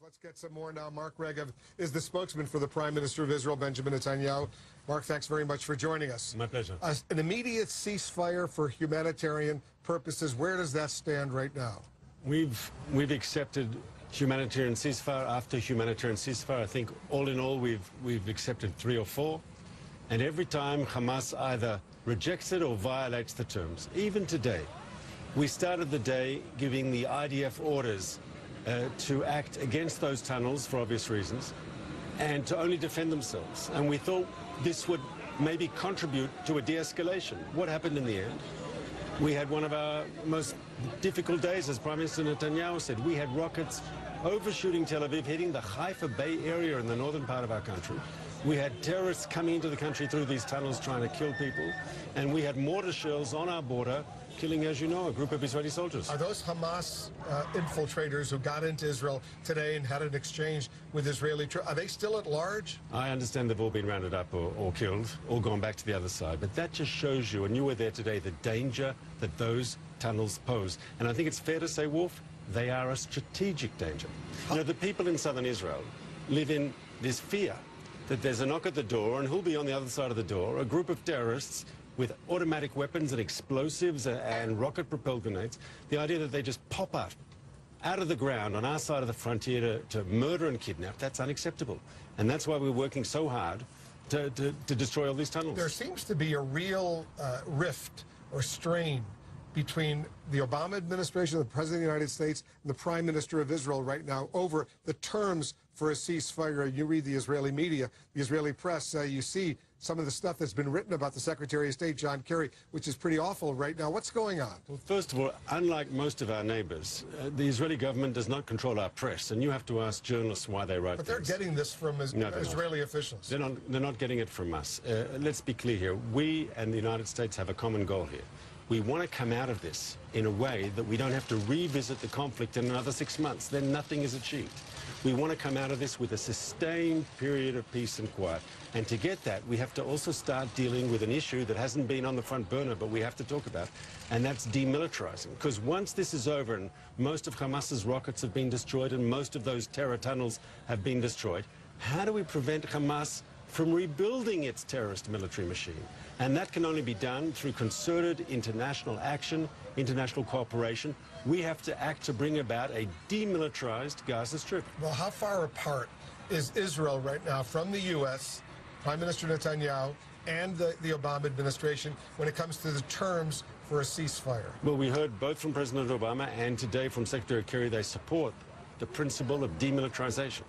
Let's get some more now. Mark Regev is the spokesman for the Prime Minister of Israel, Benjamin Netanyahu. Mark, thanks very much for joining us. My pleasure. An immediate ceasefire for humanitarian purposes, where does that stand right now? We've accepted humanitarian ceasefire after humanitarian ceasefire. I think all in all we've accepted 3 or 4. And every time Hamas either rejects it or violates the terms. Even today, we started the day giving the IDF orders to act against those tunnels for obvious reasons and to only defend themselves. And we thought this would maybe contribute to a de-escalation. What happened in the end? We had one of our most difficult days, as Prime Minister Netanyahu said. We had rockets overshooting Tel Aviv, hitting the Haifa Bay area in the northern part of our country. We had terrorists coming into the country through these tunnels trying to kill people. And we had mortar shells on our border killing, as you know, a group of Israeli soldiers. Are those Hamas infiltrators who got into Israel today and had an exchange with Israeli troops, are they still at large? I understand they've all been rounded up or killed, or gone back to the other side. But that just shows you, and you were there today, the danger that those tunnels pose. And I think it's fair to say, Wolf, they are a strategic danger. You know, the people in southern Israel live in this fear that there's a knock at the door, and who'll be on the other side of the door? A group of terrorists with automatic weapons and explosives and rocket-propelled grenades. The idea that they just pop out of the ground on our side of the frontier to murder and kidnap, that's unacceptable. And that's why we're working so hard to destroy all these tunnels. There seems to be a real rift or strain between the Obama administration, the President of the United States, and the Prime Minister of Israel right now over the terms for a ceasefire. You read the Israeli media, the Israeli press, you see some of the stuff that's been written about the Secretary of State, John Kerry, which is pretty awful right now. What's going on? Well, first of all, unlike most of our neighbors, the Israeli government does not control our press, and you have to ask journalists why they write But they're things. getting this from Israeli officials. They're not getting it from us. Let's be clear here. We and the United States have a common goal here. We want to come out of this in a way that we don't have to revisit the conflict in another 6 months. Then nothing is achieved. We want to come out of this with a sustained period of peace and quiet. And to get that, we have to also start dealing with an issue that hasn't been on the front burner, but we have to talk about, and that's demilitarizing. Because once this is over and most of Hamas's rockets have been destroyed and most of those terror tunnels have been destroyed, how do we prevent Hamas from rebuilding its terrorist military machine? And that can only be done through concerted international action, international cooperation. We have to act to bring about a demilitarized Gaza Strip. Well, how far apart is Israel right now from the U.S., Prime Minister Netanyahu, and the Obama administration when it comes to the terms for a ceasefire? Well, we heard both from President Obama and today from Secretary Kerry they support the principle of demilitarization,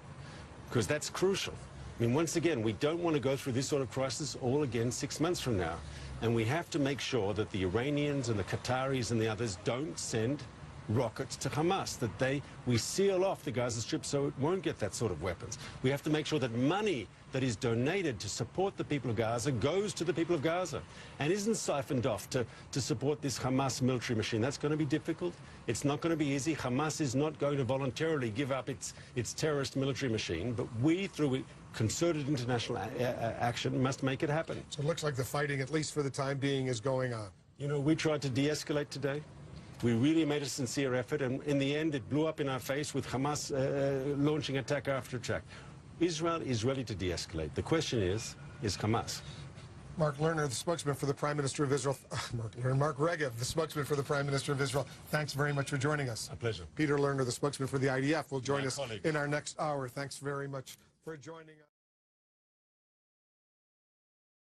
because that's crucial. I mean, once again, we don't want to go through this sort of crisis all again 6 months from now. And we have to make sure that the Iranians and the Qataris and the others don't send rockets to Hamas, that we seal off the Gaza Strip so it won't get that sort of weapons. We have to make sure that money that is donated to support the people of Gaza goes to the people of Gaza and isn't siphoned off to support this Hamas military machine. That's going to be difficult. It's not going to be easy. Hamas is not going to voluntarily give up its terrorist military machine, but we, through concerted international action, must make it happen. So it looks like the fighting, at least for the time being, is going on. You know, we tried to de-escalate today. We really made a sincere effort, and in the end, it blew up in our face with Hamas launching attack after attack. Israel is ready to de-escalate. The question is Hamas. Mark Lerner, the spokesman for the Prime Minister of Israel. Mark Regev, the spokesman for the Prime Minister of Israel. Thanks very much for joining us. A pleasure. Peter Lerner, the spokesman for the IDF, will join us colleague in our next hour. Thanks very much for joining us.